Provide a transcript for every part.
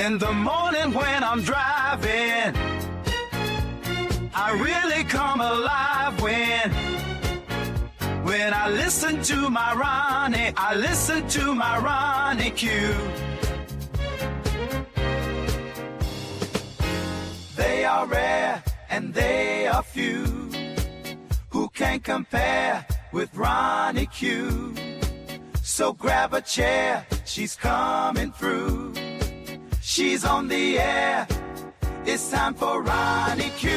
In the morning when I'm driving, I really come alive when I listen to my Ronnie, I listen to my Ronnie Q. They are rare and they are few who can compare with Ronnie Q. So grab a chair, she's coming through. She's on the air, it's time for Ronnie Q.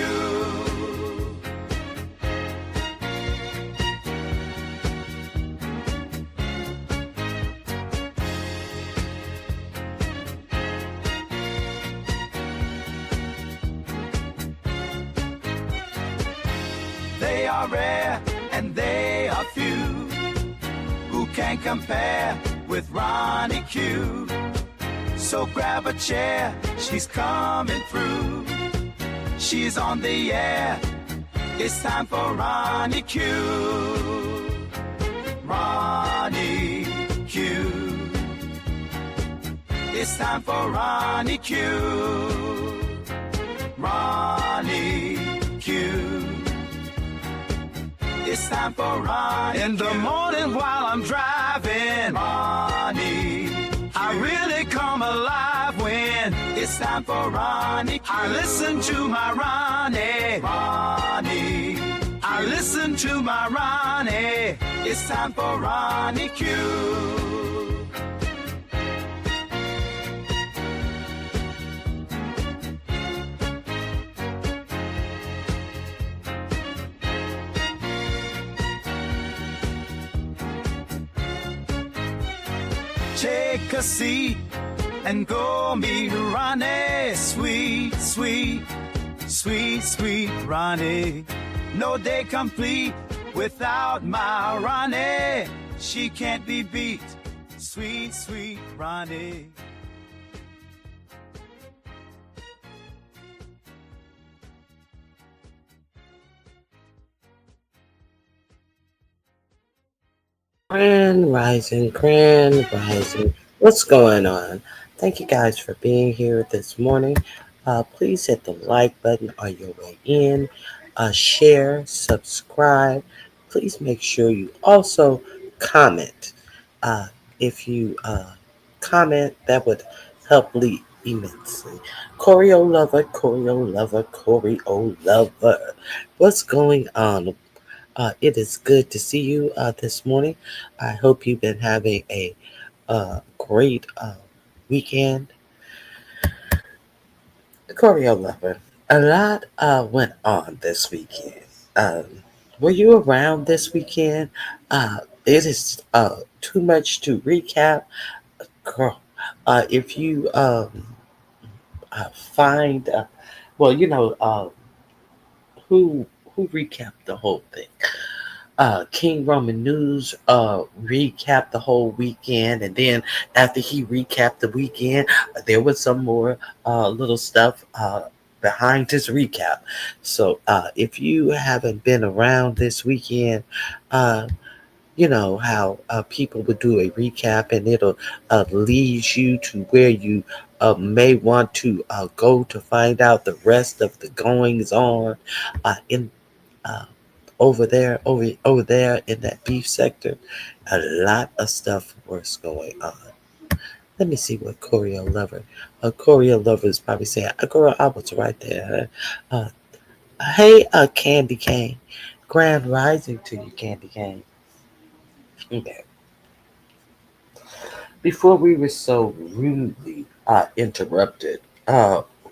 They are rare and they are few who can compare with Ronnie Q. So grab a chair, she's coming through. She's on the air, it's time for Ronnie Q. Ronnie Q. It's time for Ronnie Q. Ronnie Q. It's time for Ronnie Q. In the morning while I'm driving, Ronnie Q. I really come alive when it's time for Ronnie Q. I listen to my Ronnie, Ronnie Q. I listen to my Ronnie. It's time for Ronnie Q. Take a seat and go meet Ronnie. Sweet, sweet, sweet, sweet Ronnie. No day complete without my Ronnie. She can't be beat. Sweet, sweet Ronnie. Grand rising. What's going on? Thank you guys for being here this morning. Please hit the like button on your way in. Share, subscribe. Please make sure you also comment. If you comment, that would help lead immensely. Choreo lover, choreo lover, choreo lover. What's going on? It is good to see you this morning. I hope you've been having a great weekend. Choreo lover, a lot went on this weekend. Were you around this weekend? It is too much to recap. Girl, if you find, well, who recapped the whole thing. King Roman News recapped the whole weekend, and then after he recapped the weekend, there was some more little stuff behind his recap. So if you haven't been around this weekend, uh, you know how people would do a recap, and it'll lead you to where you may want to go to find out the rest of the goings on in uh, over there in that beef sector. A lot of stuff was going on. Let me see what Choreo Lover. Choreo Lover is probably saying, "Girl, I was right there." Uh, hey, Candy Cane. Grand rising to you, Candy Cane. Okay. Before we were so rudely interrupted,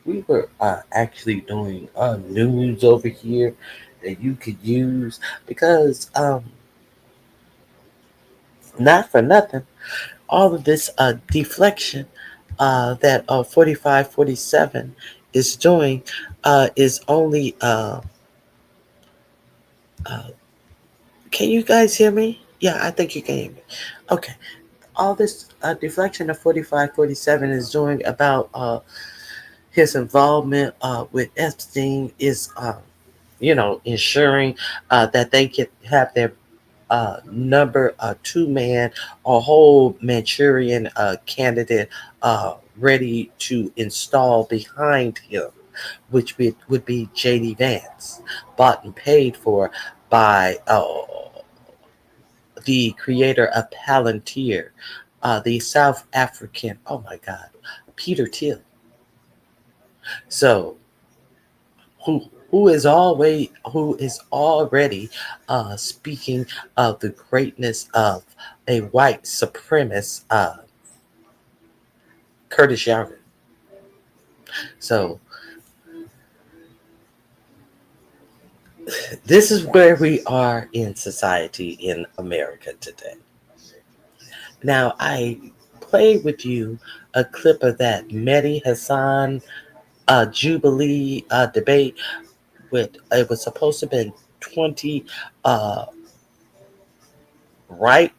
we were actually doing news over here that you could use because not for nothing, all of this deflection that 4547 is doing is only uh, can you guys hear me? Yeah, I think you can hear me. Okay. All this deflection of 4547 is doing about his involvement with Epstein is, ensuring that they can have their number two man, a whole Manchurian candidate ready to install behind him, which would be J.D. Vance, bought and paid for by the creator of Palantir, the South African, oh my God, Peter Thiel. So who is already speaking of the greatness of a white supremacist, Curtis Yarvin. So this is where we are in society in America today. Now I played with you a clip of that Mehdi Hassan Jubilee debate with, it was supposed to have been 20 uh, right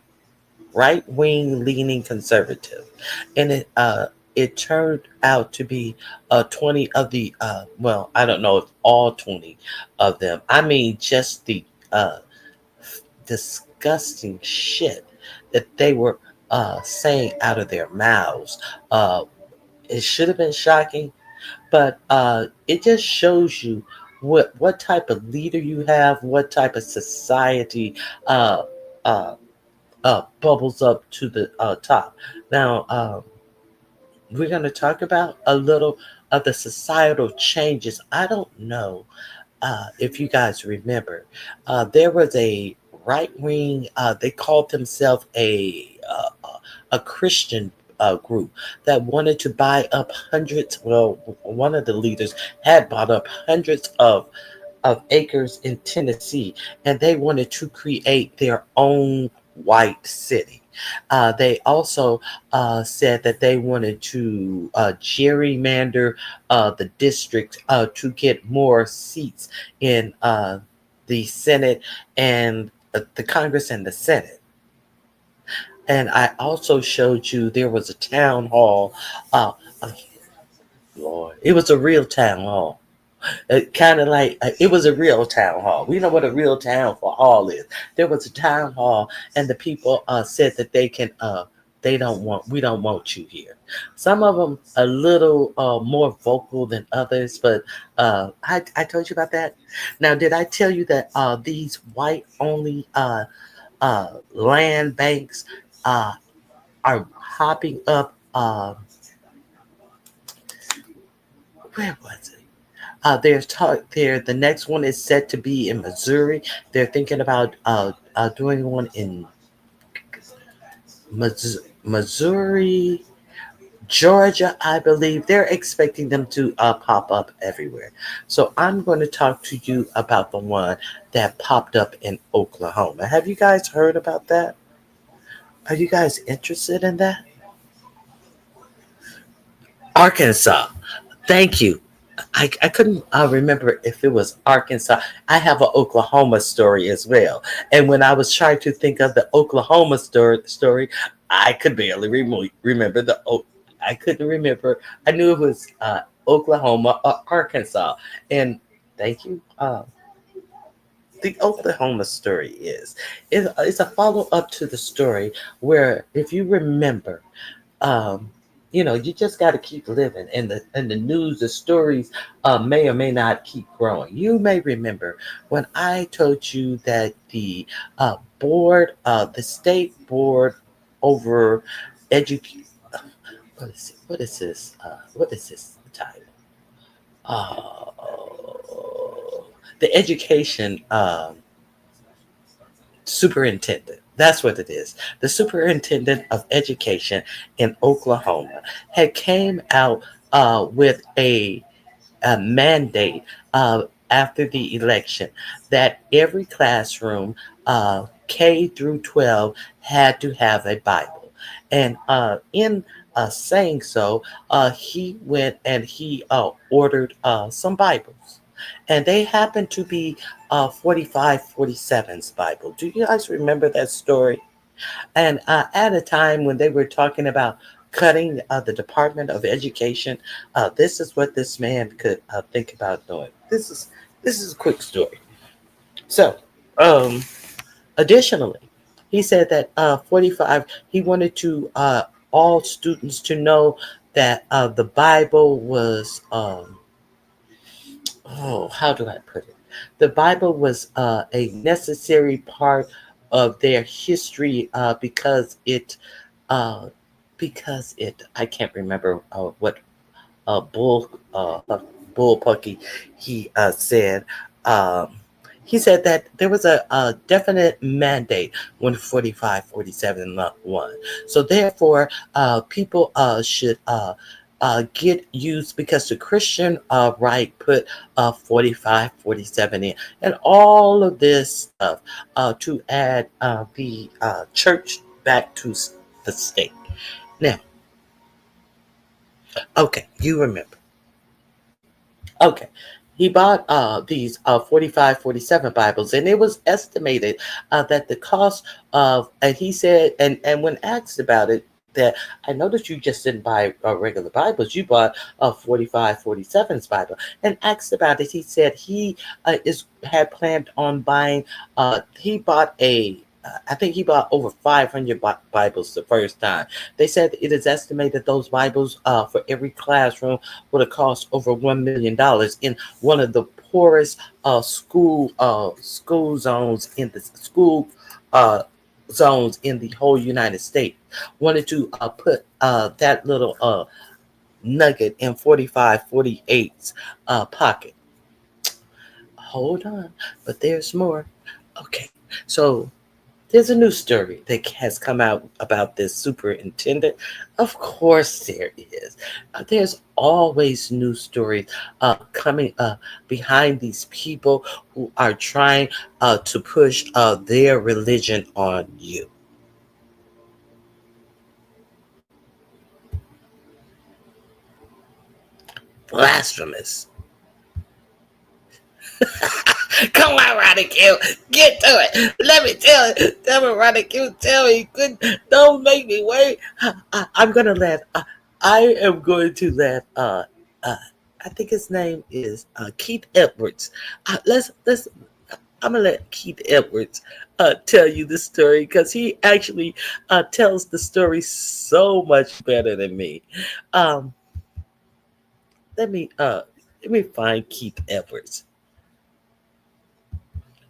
right wing leaning conservative, and it turned out to be 20 of the well, I don't know if all 20 of them. I mean, just the disgusting shit that they were saying out of their mouths. Uh, it should have been shocking, but it just shows you what type of leader you have, what type of society uh, uh, bubbles up to the top. Now, we're going to talk about a little of the societal changes. I don't know if you guys remember, there was a right wing. They called themselves a Christian group that wanted to buy up hundreds. Well, one of the leaders had bought up hundreds of acres in Tennessee, and they wanted to create their own white city. They also said that they wanted to gerrymander the district to get more seats in the Senate and the Congress and the Senate. And I also showed you there was a town hall. Oh, Lord, it was a real town hall. Kind of like it was a real town hall. We know what a real town hall is. There was a town hall, and the people said that they don't want, we don't want you here. Some of them a little more vocal than others, but I told you about that. Now, did I tell you that these white only land banks uh, are hopping up? Where was it? There's talk there. The next one is set to be in Missouri. They're thinking about doing one in Missouri, Georgia, I believe. They're expecting them to pop up everywhere. So I'm going to talk to you about the one that popped up in Oklahoma. Have you guys heard about that? Are you guys interested in that? Arkansas. Thank you. I couldn't remember if it was Arkansas. I have an Oklahoma story as well. And when I was trying to think of the Oklahoma story, I could barely remember I couldn't remember. I knew it was Oklahoma or Arkansas. And thank you. The Oklahoma story it's a follow up to the story where, if you remember, um, you just got to keep living, and the news, the stories may or may not keep growing. You may remember when I told you that the state board over education. What is this? What is this title? Uh, the education superintendent. That's what it is. The superintendent of education in Oklahoma had came out with a mandate after the election that every classroom, K through 12, had to have a Bible. And in saying so, he went and he ordered some Bibles. And they happened to be 4547's Bible. Do you guys remember that story? And at a time when they were talking about cutting the Department of Education, this is what this man could think about doing. This is a quick story. So, additionally, He said that 45. He wanted to all students to know that the Bible was. How do I put it? The Bible was a necessary part of their history uh, because it. I can't remember what Bull Bull Pucky he said. Um, he said that there was a definite mandate when 45, 47 won. So therefore, people should get used because the Christian right put 45, 47 in, and all of this stuff to add the church back to the state. Now, okay, you remember. Okay. He bought these 45, 47 Bibles, and it was estimated that the cost of, and he said, and when asked about it, that I noticed you just didn't buy regular Bibles, you bought a 45, 47's Bible. And asked about it, he said he had planned on buying, he bought I think he bought over 500 Bibles the first time. They said it is estimated those Bibles for every classroom would have cost over $1 million in one of the poorest school zones in the school uh, zones in the whole United States. Wanted to put that little nugget in 45, 48's pocket. Hold on, but there's more. Okay, so there's a new story that has come out about this superintendent. Of course, there is. There's always new stories coming behind these people who are trying to push their religion on you. Blasphemous. Come on, Ronnie Q. Get to it. Let me tell me, Ronnie Q. Tell me. Don't make me wait. I'm going to let, I am going to let, uh, I think his name is Keith Edwards. Let's, I'm going to let Keith Edwards tell you the story because he actually tells the story so much better than me. Um, let me find Keith Edwards.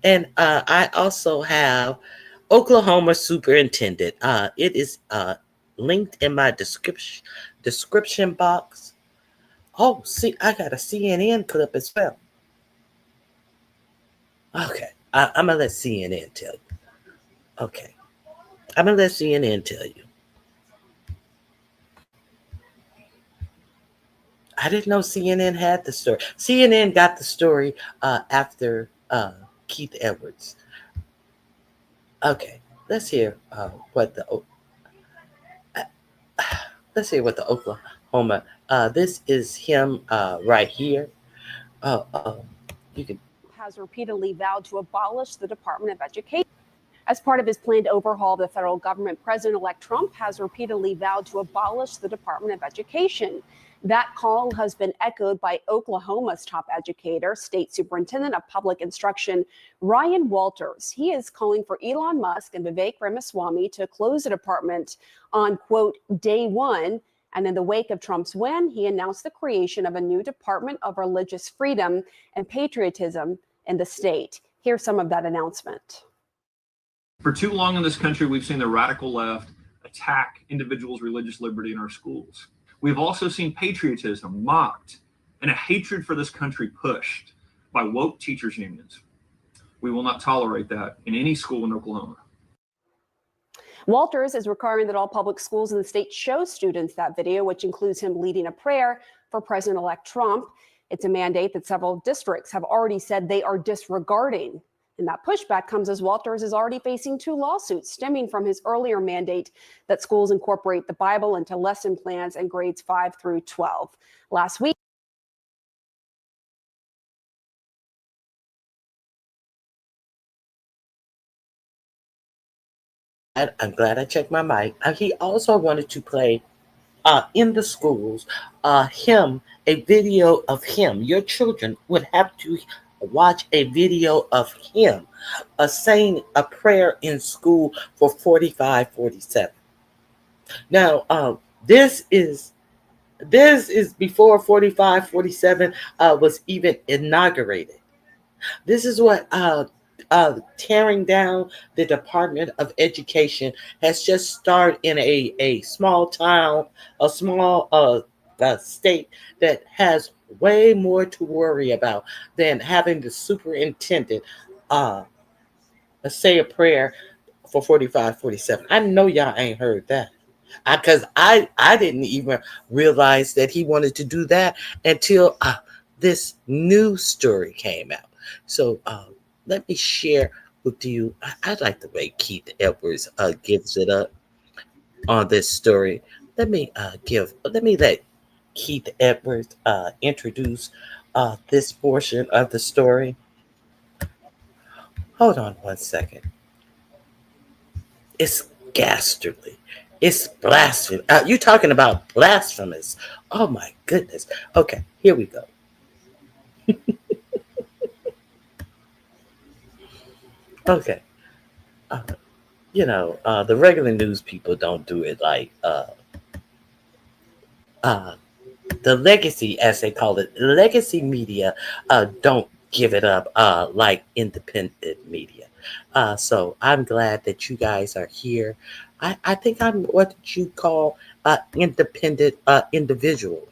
And I also have Oklahoma superintendent. It is linked in my description box. Oh, see, I got a CNN clip as well. Okay, I'm gonna let CNN tell you. Okay, I'm gonna let CNN tell you. I didn't know CNN had the story. CNN got the story after Keith Edwards. Okay, let's hear what the let's see what the Oklahoma. This is him right here. Uh, uh, you can. Has repeatedly vowed to abolish the Department of Education. As part of his planned overhaul of the federal government, President-elect Trump has repeatedly vowed to abolish the Department of Education. That call has been echoed by Oklahoma's top educator, State Superintendent of Public Instruction, Ryan Walters. He is calling for Elon Musk and Vivek Ramaswamy to close the department on, quote, day one. And in the wake of Trump's win, he announced the creation of a new Department of Religious Freedom and Patriotism in the state. Here's some of that announcement. For too long in this country, we've seen the radical left attack individuals' religious liberty in our schools. We've also seen patriotism mocked and a hatred for this country pushed by woke teachers' unions. We will not tolerate that in any school in Oklahoma. Walters is requiring that all public schools in the state show students that video, which includes him leading a prayer for President-elect Trump. It's a mandate that several districts have already said they are disregarding. And that pushback comes as Walters is already facing 2 lawsuits stemming from his earlier mandate that schools incorporate the Bible into lesson plans in grades 5 through 12. Last week, I'm glad I checked my mic. He also wanted to play in the schools a video of him. Your children would have to watch a video of him saying a prayer in school for 4547. Now, this is before 4547 was even inaugurated. This is what tearing down the Department of Education has just started in a small town, a small state that has way more to worry about than having the superintendent uh, say a prayer for 4547. I know y'all ain't heard that. Because I didn't even realize that he wanted to do that until this new story came out. So let me share with you. I like the way Keith Edwards gives it up on this story. Let me let Keith Edwards introduce this portion of the story. Hold on one second. It's ghastly. It's blasphemous. You talking about blasphemous? Oh my goodness. Okay, here we go. Okay. Uh, the regular news people don't do it like uh, the legacy, as they call it, legacy media don't give it up like independent media. So I'm glad that you guys are here. I think I'm what you call independent individual.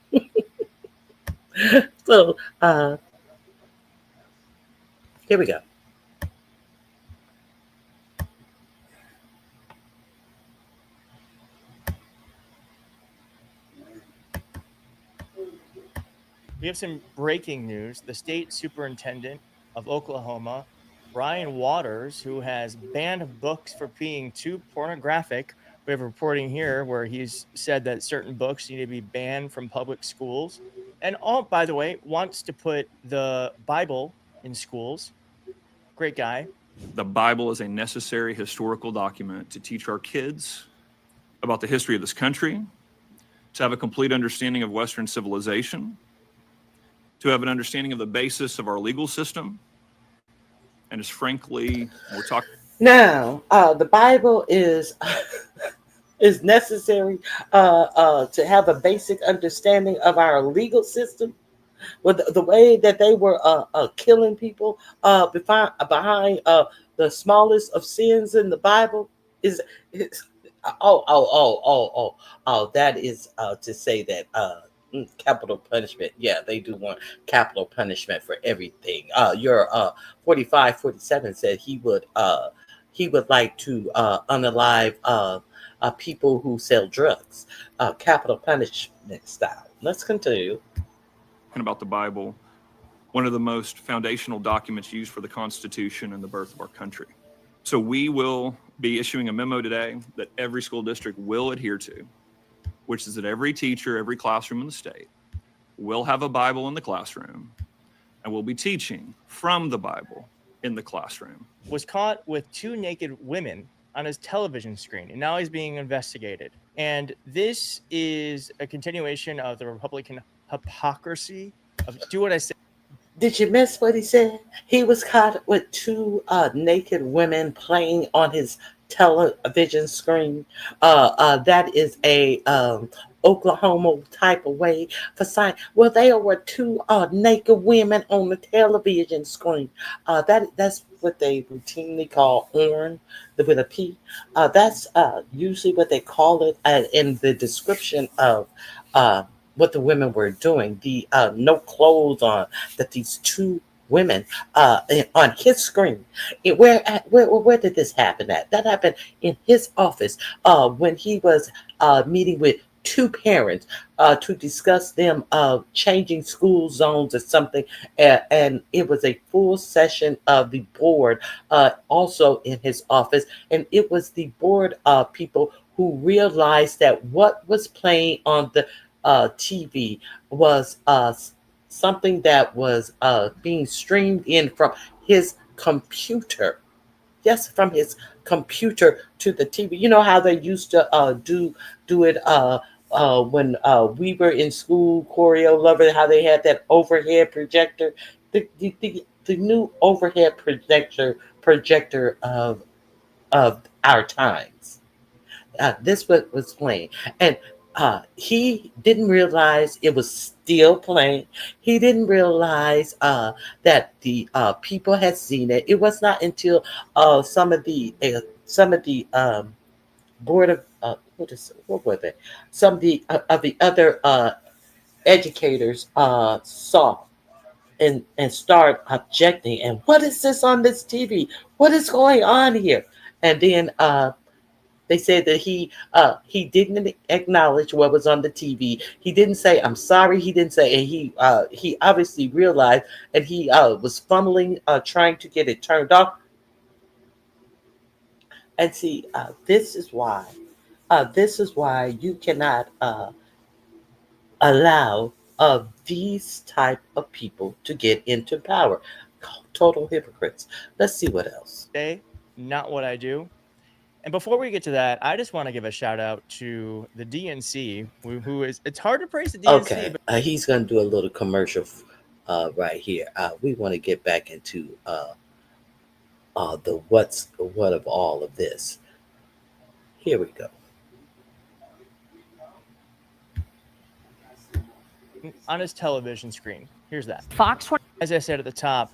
So here we go. We have some breaking news. The state superintendent of Oklahoma, Brian Waters, who has banned books for being too pornographic. We have reporting here where he's said that certain books need to be banned from public schools. And by the way, wants to put the Bible in schools. Great guy. The Bible is a necessary historical document to teach our kids about the history of this country, to have a complete understanding of Western civilization, to have an understanding of the basis of our legal system. And just frankly, we're talking now. The Bible is is necessary to have a basic understanding of our legal system. With the way that they were killing people behind the smallest of sins in the Bible is that is to say that capital punishment. Yeah, they do want capital punishment for everything. Your 4547 said he would like to unalive people who sell drugs, capital punishment style. Let's continue. about the Bible, one of the most foundational documents used for the Constitution and the birth of our country. So we will be issuing a memo today that every school district will adhere to, which is that every teacher, every classroom in the state will have a Bible in the classroom, and we'll be teaching from the Bible in the classroom. Was caught with two naked women on his television screen, and now he's being investigated. And this is a continuation of the Republican hypocrisy of do what I say. Did you miss what he said? He was caught with two naked women playing on his television screen. That is a Oklahoma type of way for saying, well, there were two naked women on the television screen. That's what they routinely call porn with a P. That's usually what they call it in the description of what the women were doing. The no clothes on that these two women on his screen. Where did this happen at? That happened in his office when he was meeting with two parents to discuss them changing school zones or something, and it was a full session of the board also in his office, and it was the board people who realized that what was playing on the TV was something that was being streamed in from his computer. Yes, from his computer to the TV. You know how they used to do it when we were in school, choreo lover, how they had that overhead projector. The the new overhead projector of our times. This was playing, and he didn't realize it was still playing. He didn't realize that the people had seen it. It was not until some of the board of what were they? Some of the other educators saw and start objecting. And what is this on this TV? What is going on here? And then they said that he didn't acknowledge what was on the TV. He didn't say I'm sorry. He didn't say, and he obviously realized, and he was fumbling trying to get it turned off. And see, this is why you cannot allow these type of people to get into power. Total hypocrites. Let's see what else. Not what I do. And before we get to that, I just want to give a shout out to the DNC, who is, it's hard to praise the DNC. Okay, he's going to do a little commercial right here. We want to get back into the what of all of this. Here we go. On his television screen. Here's that. Fox 20. As I said at the top,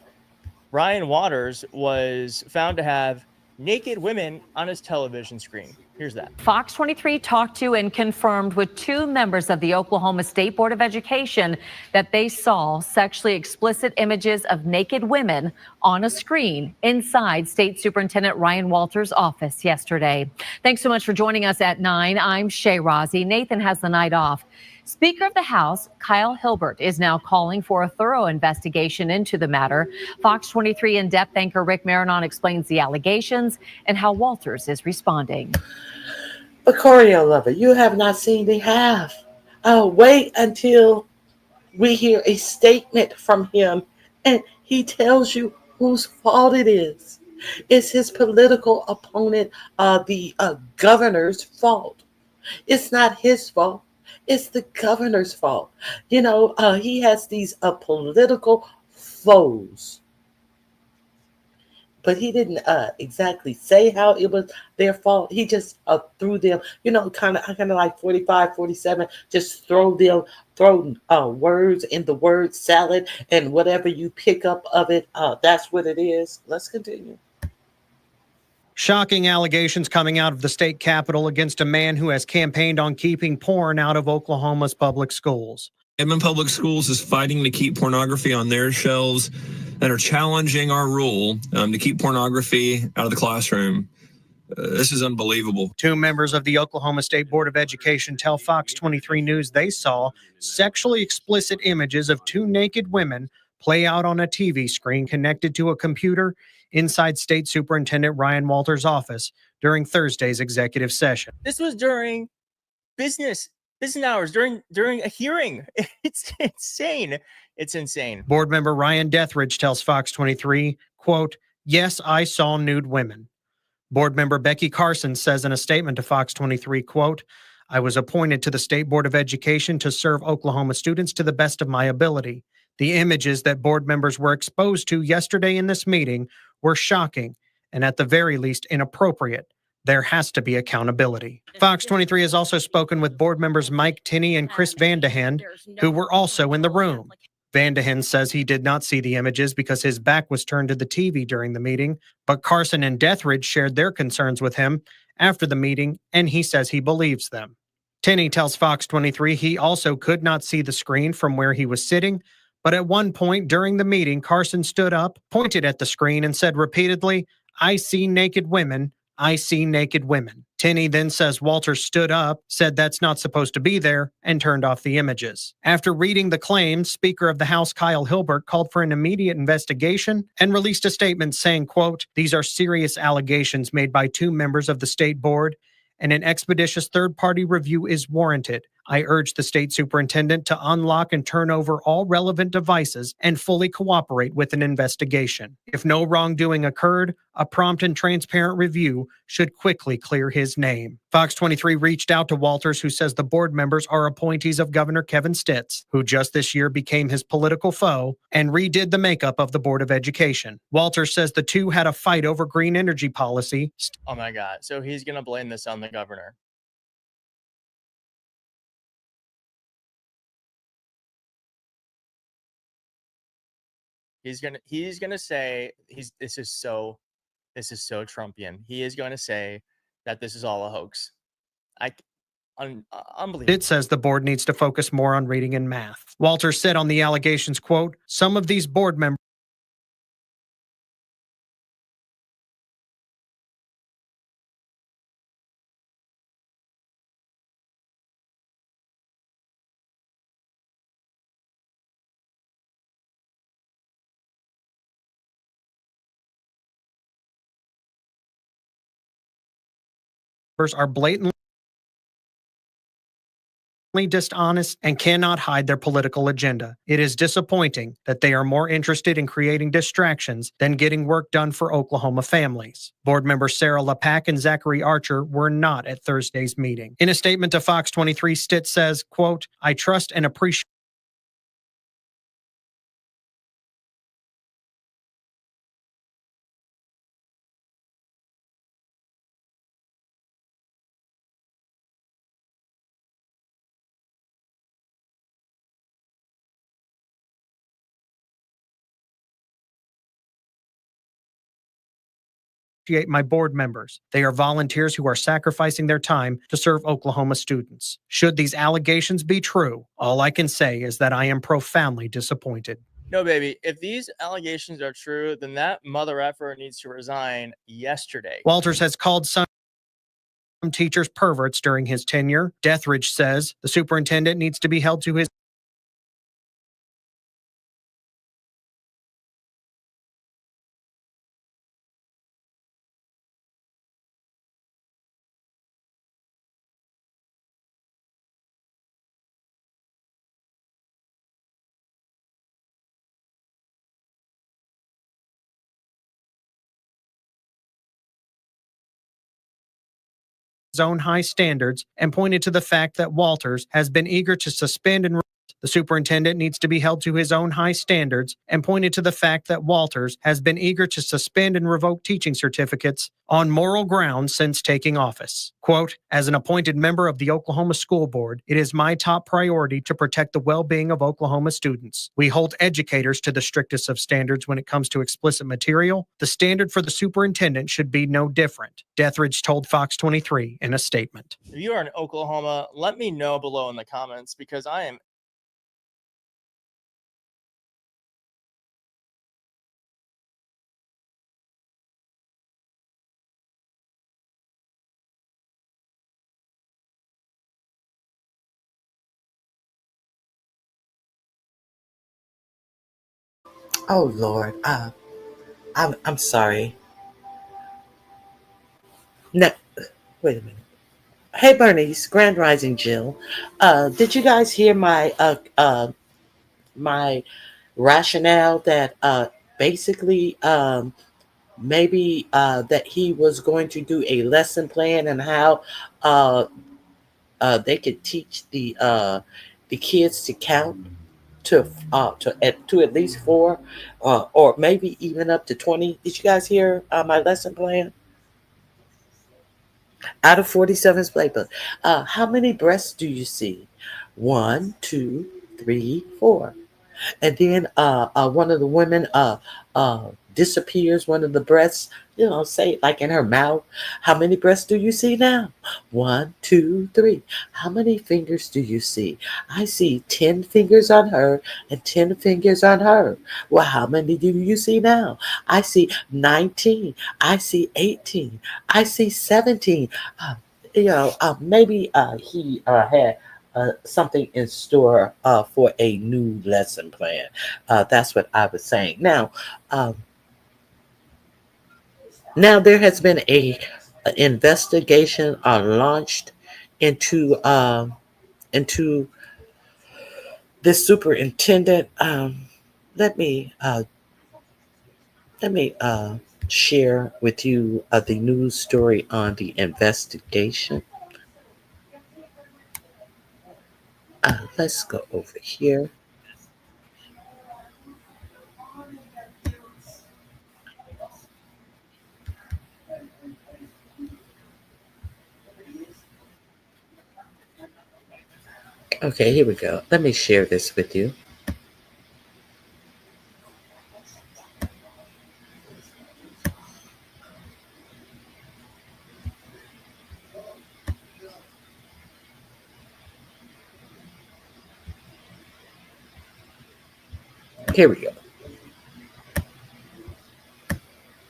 Ryan Waters was found to have naked women on his television screen. Here's that. Fox 23 talked to and confirmed with two members of the Oklahoma State Board of Education that they saw sexually explicit images of naked women on a screen inside State Superintendent Ryan Walters' office yesterday. Thanks so much for joining us at 9. I'm Shay Rozzi. Nathan has the night off. Speaker of the House, Kyle Hilbert, is now calling for a thorough investigation into the matter. Fox 23 in-depth anchor Rick Marinon explains the allegations and how Walters is responding. But Corey, lover, you have not seen the half. Wait until we hear a statement from him and he tells you whose fault it is. It's his political opponent, the governor's fault. It's not his fault. It's the governor's fault. You know, he has these political foes. But he didn't exactly say how it was their fault. He just threw them, you know, kind of like 45, 47, just throw words in the word salad, and whatever you pick up of it, that's what it is. Let's continue. Shocking allegations coming out of the state capitol against a man who has campaigned on keeping porn out of Oklahoma's public schools. Edmond Public Schools is fighting to keep pornography on their shelves and are challenging our rule to keep pornography out of the classroom. This is unbelievable. Two members of the Oklahoma State Board of Education tell Fox 23 News they saw sexually explicit images of two naked women play out on a TV screen connected to a computer inside State Superintendent Ryan Walters' office during Thursday's executive session. This was during business hours, during a hearing. It's insane. It's insane. Board member Ryan Dethridge tells Fox 23, quote, "Yes, I saw nude women." Board member Becky Carson says in a statement to Fox 23, quote, "I was appointed to the State Board of Education to serve Oklahoma students to the best of my ability. The images that board members were exposed to yesterday in this meeting were shocking and at the very least inappropriate. There has to be accountability." Fox 23 has also spoken with board members Mike Tinney and Chris Vandehand, who were also in the room. Vandehand says he did not see the images because his back was turned to the TV during the meeting, but Carson and Dethridge shared their concerns with him after the meeting, and he says he believes them. Tinney tells Fox 23 he also could not see the screen from where he was sitting, but at one point during the meeting, Carson stood up, pointed at the screen, and said repeatedly, "I see naked women. I see naked women." Tinney then says Walters stood up, said that's not supposed to be there, and turned off the images. After reading the claims, Speaker of the House Kyle Hilbert called for an immediate investigation and released a statement saying, quote, "These are serious allegations made by two members of the state board, and an expeditious third-party review is warranted. I urge the state superintendent to unlock and turn over all relevant devices and fully cooperate with an investigation. If no wrongdoing occurred, a prompt and transparent review should quickly clear his name. Fox 23 reached out to Walters, who says the board members are appointees of Governor Kevin Stitt, who just this year became his political foe, and redid the makeup of the Board of Education. Walters says the two had a fight over green energy policy. Oh my God. So he's going to blame this on the governor. He's gonna say this is so Trumpian. He is going to say that this is all a hoax. Unbelievable. It says the board needs to focus more on reading and math. Walters said on the allegations, quote, some of these board members are blatantly dishonest and cannot hide their political agenda. It is disappointing that they are more interested in creating distractions than getting work done for Oklahoma families. Board members Sarah LePack and Zachary Archer were not at Thursday's meeting. In a statement to Fox 23, Stitt says, quote, I trust and appreciate my board members. They are volunteers who are sacrificing their time to serve Oklahoma students. Should these allegations be true, all I can say is that I am profoundly disappointed. No, baby. If these allegations are true, then that mother effer needs to resign yesterday. Walters has called some teachers perverts during his tenure. Deathridge says the superintendent needs to be held to his own high standards and pointed to the fact that Walters has been eager to suspend and the superintendent needs to be held to his own high standards and pointed to the fact that Walters has been eager to suspend and revoke teaching certificates on moral grounds since taking office. Quote, as an appointed member of the Oklahoma School Board, it is my top priority to protect the well-being of Oklahoma students. We hold educators to the strictest of standards when it comes to explicit material. The standard for the superintendent should be no different, Deathridge told Fox 23 in a statement. If you are in Oklahoma, let me know below in the comments because I am Oh Lord, I'm sorry. No, wait a minute. Hey Bernice, Grand Rising Jill. Did you guys hear my my rationale that basically maybe that he was going to do a lesson plan and how they could teach the kids to count to at least 4 or maybe even up to 20. Did you guys hear my lesson plan? Out of 47's playbook. How many breasts do you see? 1, 2, 3, 4. And then one of the women disappears, one of the breasts, say like in her mouth. How many breasts do you see now? 1, 2, 3. How many fingers do you see? I see 10 fingers on her and 10 fingers on her. Well, how many do you see now? I see 19. I see 18. I see 17. Maybe he had something in store for a new lesson plan. That's what I was saying. Now there has been a investigation launched into into this superintendent. Let me uh, let me share with you the news story on the investigation. Let's go over here. Okay, here we go. Let me share this with you. Here we go.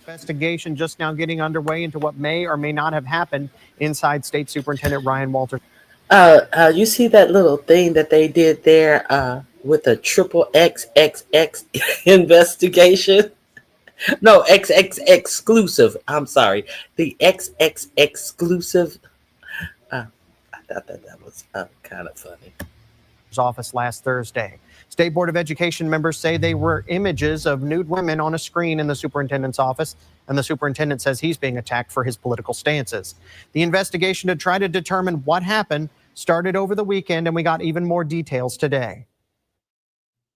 Investigation just now getting underway into what may or may not have happened inside State Superintendent Ryan Walters. You see that little thing that they did there with a triple XXX investigation? No, XX exclusive. I'm sorry. The XX exclusive. Uh, I thought that was kind of funny. Office last Thursday. State Board of Education members say they were images of nude women on a screen in the superintendent's office, and the superintendent says he's being attacked for his political stances. The investigation to try to determine what happened started over the weekend, and we got even more details today.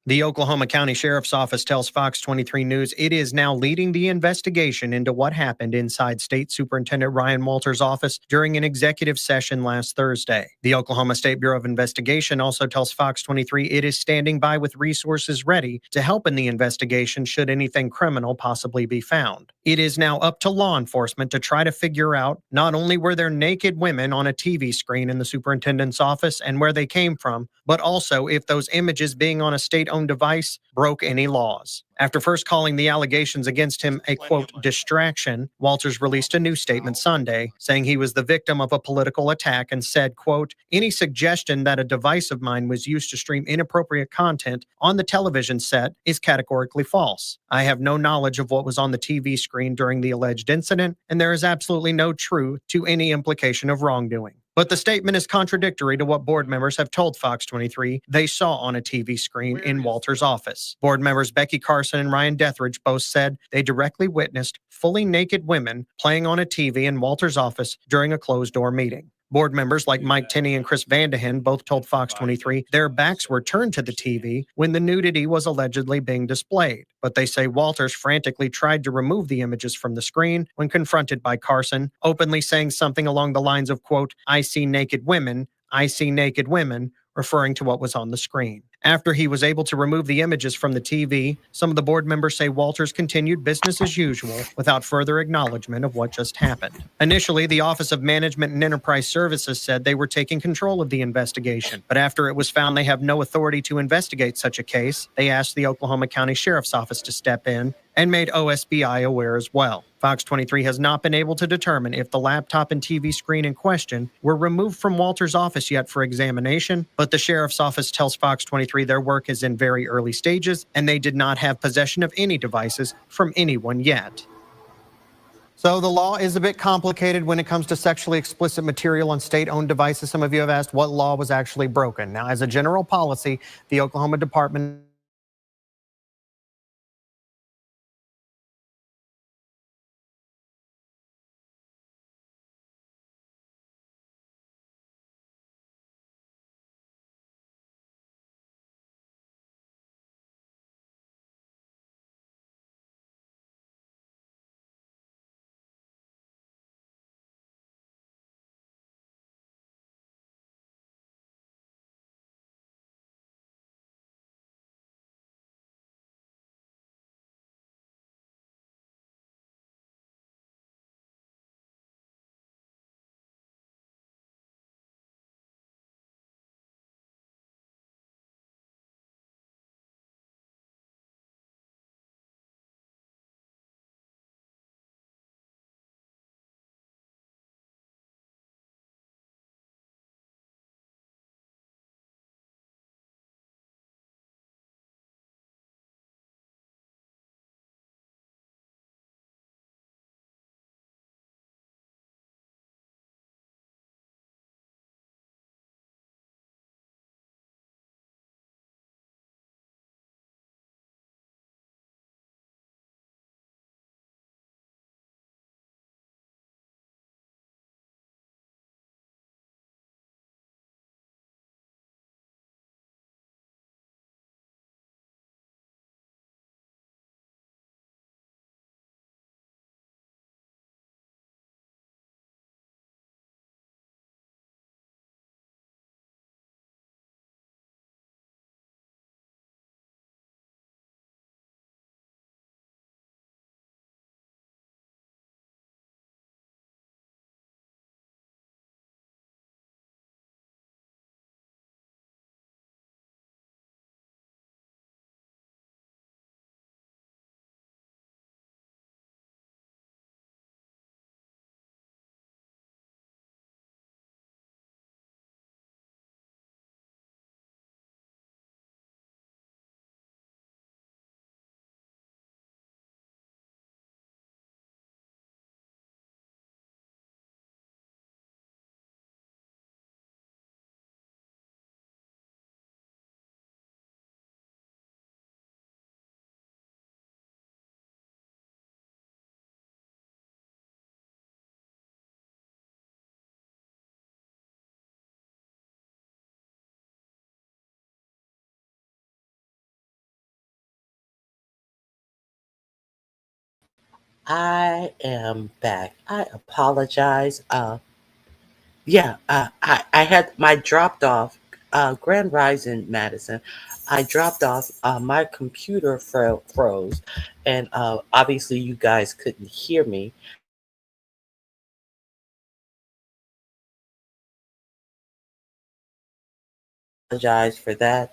The Oklahoma County Sheriff's Office tells Fox 23 News it is now leading the investigation into what happened inside State Superintendent Ryan Walters' office during an executive session last Thursday. The Oklahoma State Bureau of Investigation also tells Fox 23 it is standing by with resources ready to help in the investigation should anything criminal possibly be found. It is now up to law enforcement to try to figure out not only were there naked women on a TV screen in the superintendent's office and where they came from, but also if those images being on a state-owned device broke any laws. After first calling the allegations against him a, quote, distraction, Walters released a new statement Sunday saying he was the victim of a political attack and said, quote, any suggestion that a device of mine was used to stream inappropriate content on the television set is categorically false. I have no knowledge of what was on the TV screen during the alleged incident, and there is absolutely no truth to any implication of wrongdoing. But the statement is contradictory to what board members have told Fox 23 they saw on a TV screen in Walters' office. Board members Becky Carson and Ryan Dethridge both said they directly witnessed fully naked women playing on a TV in Walters' office during a closed-door meeting. Board members like Mike Tenney and Chris Vandehen both told Fox 23 their backs were turned to the TV when the nudity was allegedly being displayed. But they say Walters frantically tried to remove the images from the screen when confronted by Carson, openly saying something along the lines of, quote, I see naked women, referring to what was on the screen. After he was able to remove the images from the TV, some of the board members say Walters continued business as usual without further acknowledgement of what just happened. Initially, the Office of Management and Enterprise Services said they were taking control of the investigation, but after it was found they have no authority to investigate such a case, they asked the Oklahoma County Sheriff's Office to step in and made OSBI aware as well. Fox 23 has not been able to determine if the laptop and TV screen in question were removed from Walters' office yet for examination, but the Sheriff's Office tells Fox 23 their work is in very early stages and they did not have possession of any devices from anyone yet. So the law is a bit complicated when it comes to sexually explicit material on state-owned devices. Some of you have asked what law was actually broken. Now, as a general policy, the Oklahoma Department I am back. I apologize. I had my dropped off. Grand Rising Madison. I dropped off. My computer froze, and obviously you guys couldn't hear me. Apologize for that.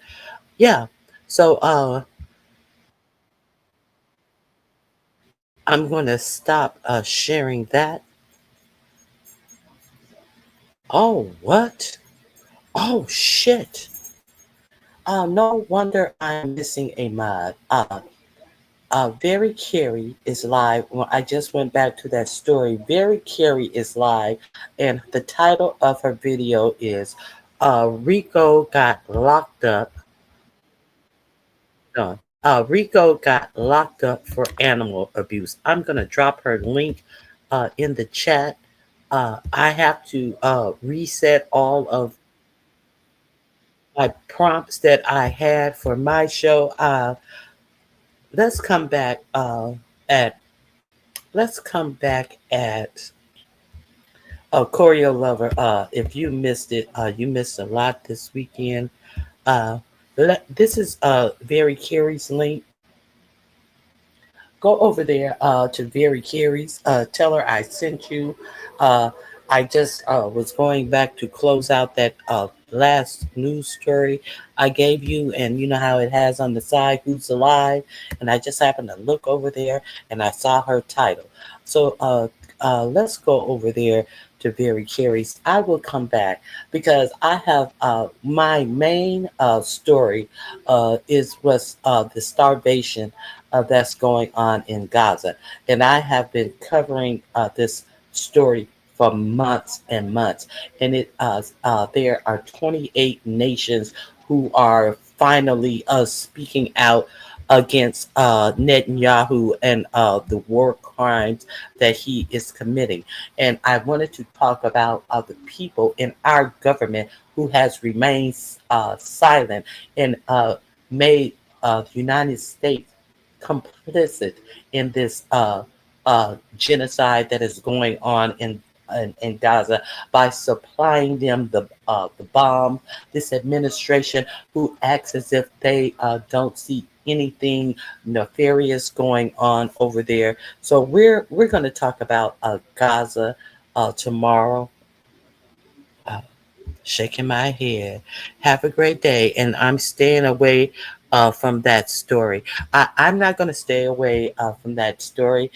Yeah. So I'm going to stop sharing that. Oh, what? Oh, shit. No wonder I'm missing a mod. Very Carey is live. Well, I just went back to that story. Very Carey is live, and the title of her video is Rico got locked up. No, Rico got locked up for animal abuse. I'm going to drop her link in the chat. I have to reset all of my prompts that I had for my show. Let's come back at let's come back at Choreo Lover. If you missed it, you missed a lot this weekend. Uh, this is Very Carey's link. Go over there to Very Carey's. Tell her I sent you. Uh, I just was going back to close out that last news story I gave you, and you know how it has on the side who's alive, and I just happened to look over there and I saw her title. So let's go over there to Very Carey's. I will come back because I have my main story was the starvation that's going on in Gaza. And I have been covering this story for months and months. And there are 28 nations who are finally speaking out against Netanyahu and the war crimes that he is committing. And I wanted to talk about the people in our government who has remained silent and made the United States complicit in this genocide that is going on in Gaza by supplying them the bomb. This administration who acts as if they don't see anything nefarious going on over there. So we're going to talk about Gaza tomorrow. Uh, Shaking my head. Have a great day. And I'm staying away from that story. I'm not going to stay away from that story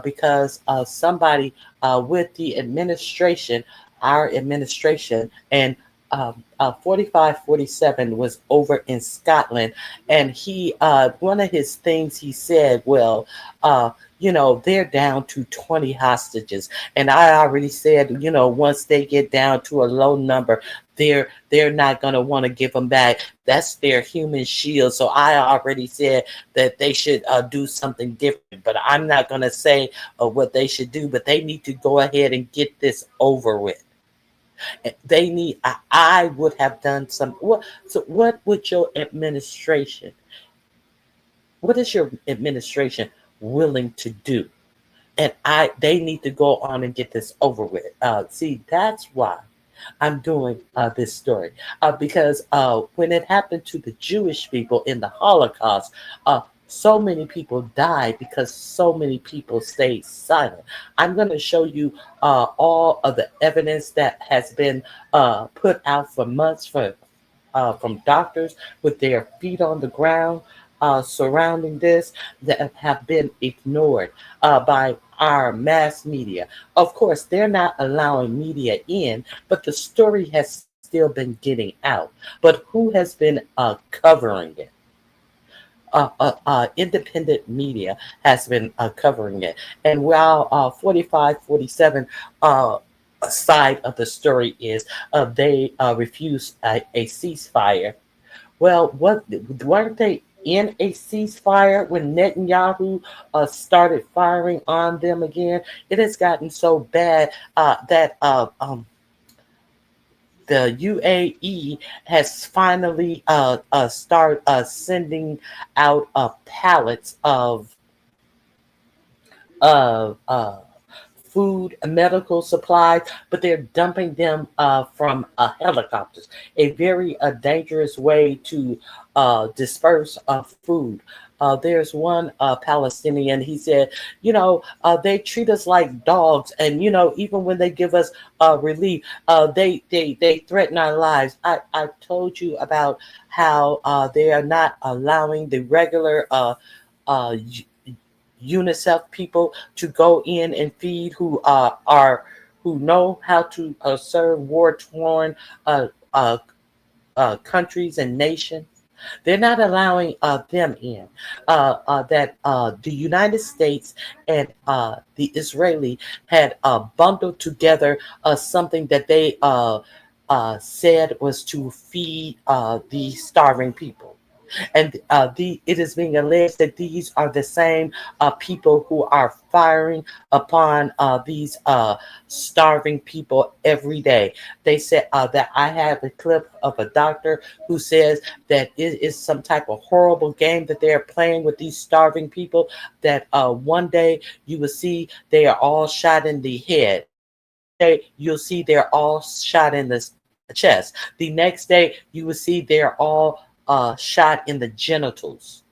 because somebody with the administration, our administration, and 4547 was over in Scotland. And one of his things he said, well, they're down to 20 hostages. And I already said, once they get down to a low number, they're not going to want to give them back. That's their human shield. So I already said that they should do something different. But I'm not going to say what they should do. But they need to go ahead and get this over with. They need. I would have done some. What would your administration? What is your administration willing to do? And they need to go on and get this over with. See, that's why I'm doing this story because when it happened to the Jewish people in the Holocaust, so many people died because so many people stayed silent. I'm going to show you all of the evidence that has been put out for months from doctors with their feet on the ground surrounding this that have been ignored by our mass media. Of course, they're not allowing media in, but the story has still been getting out. But who has been covering it? Independent media has been covering it. And while 4547 side of the story is they refuse a ceasefire. Well, weren't they in a ceasefire when Netanyahu started firing on them again? It has gotten so bad that the UAE has finally started sending out pallets of food, medical supplies, but they're dumping them from helicopters. A very dangerous way to disperse food. There's one Palestinian. He said, they treat us like dogs, and even when they give us relief, they threaten our lives. I told you about how they are not allowing the regular uh, UNICEF people to go in and feed who know how to serve war torn countries and nations. They're not allowing them in. That the United States and the Israeli had bundled together something that they said was to feed the starving people. And it is being alleged that these are the same people who are firing upon these starving people every day. They said that I have a clip of a doctor who says that it is some type of horrible game that they're playing with these starving people, that one day you will see they are all shot in the head. You'll see they're all shot in the chest. The next day you will see they're all shot in the genitals.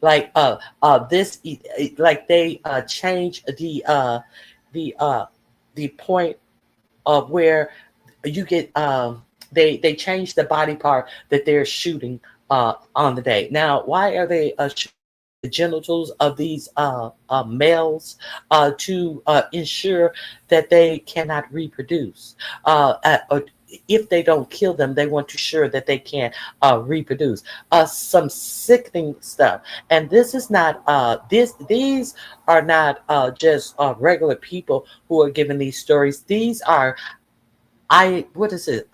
Like this, like they change the point of where you get they change the body part that they're shooting on the day. Now, why are they shooting the genitals of these males to ensure that they cannot reproduce? If they don't kill them, they want to ensure that they can reproduce. Some sickening stuff. And this is not these are not just regular people who are giving these stories. These are what is it?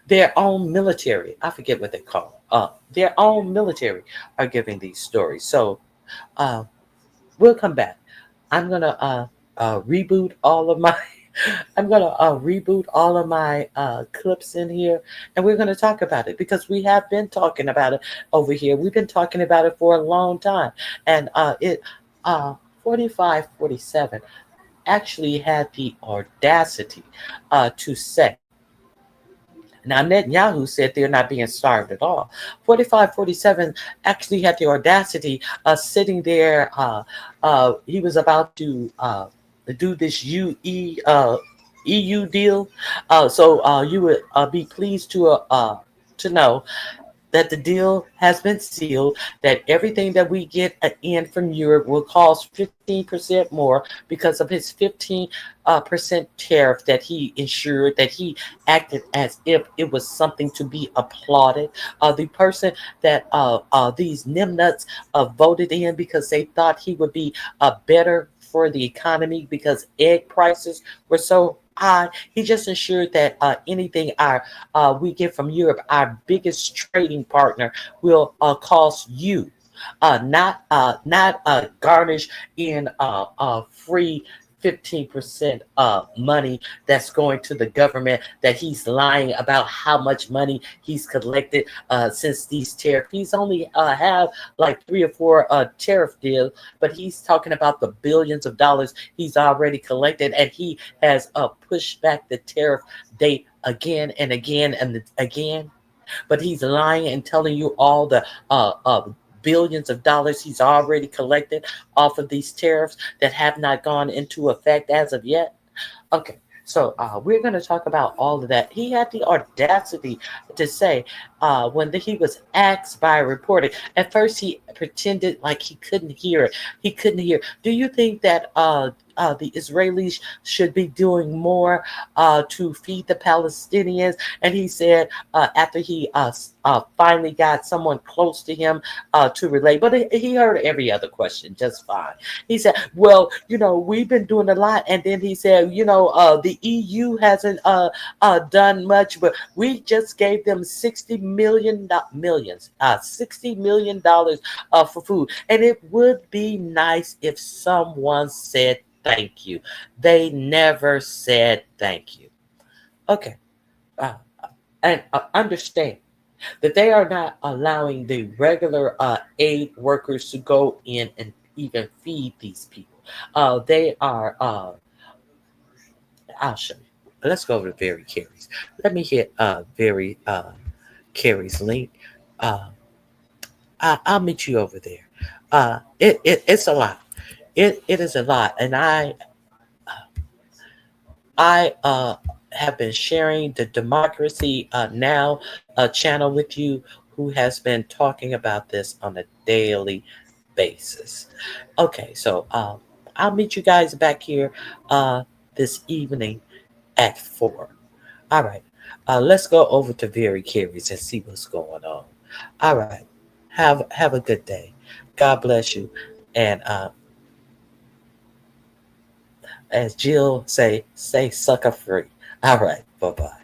Their own military. I forget what they call it. Their own military are giving these stories. So uh, we'll come back. I'm gonna reboot all of my. I'm gonna reboot all of my clips in here, and we're gonna talk about it because we have been talking about it over here. We've been talking about it for a long time, and it 4547 actually had the audacity to say. Now, Netanyahu said they're not being starved at all. 4547 actually had the audacity sitting there. He was about to do this EU deal. So you would be pleased to know that the deal has been sealed, that everything that we get in from Europe will cost 15% more because of his 15% tariff that he ensured, that he acted as if it was something to be applauded. The person that these nimnuts voted in because they thought he would be better for the economy because egg prices were so high. He just ensured that anything we get from Europe, our biggest trading partner, will cost you, not garnish in free 15% money that's going to the government, that he's lying about how much money he's collected since these tariffs. He's only have like 3 or 4 tariff deals, but he's talking about the billions of dollars he's already collected, and he has pushed back the tariff date again and again and again. But he's lying and telling you all the billions of dollars he's already collected off of these tariffs that have not gone into effect as of yet. Okay, so we're going to talk about all of that. He had the audacity to say when he was asked by a reporter, at first he pretended like he couldn't hear it. He couldn't hear. Do you think that the Israelis should be doing more to feed the Palestinians? And he said after he finally got someone close to him to relate, but he heard every other question just fine. He said, well, we've been doing a lot. And then he said, the EU hasn't done much, but we just gave them $60 million for food. And it would be nice if someone said thank you. They never said thank you. Okay. And understand that they are not allowing the regular aid workers to go in even feed these people. They are. I'll show you. Let's go over to Very Carries. Let me hit Very Carries link. Uh, I'll meet you over there. It's a lot. It is a lot, and I have been sharing the Democracy Now channel with you, who has been talking about this on a daily basis. Okay, so I'll meet you guys back here this evening at 4. All right, let's go over to Very Carries and see what's going on. All right, have a good day. God bless you, and as Jill say sucker free. All right, bye bye.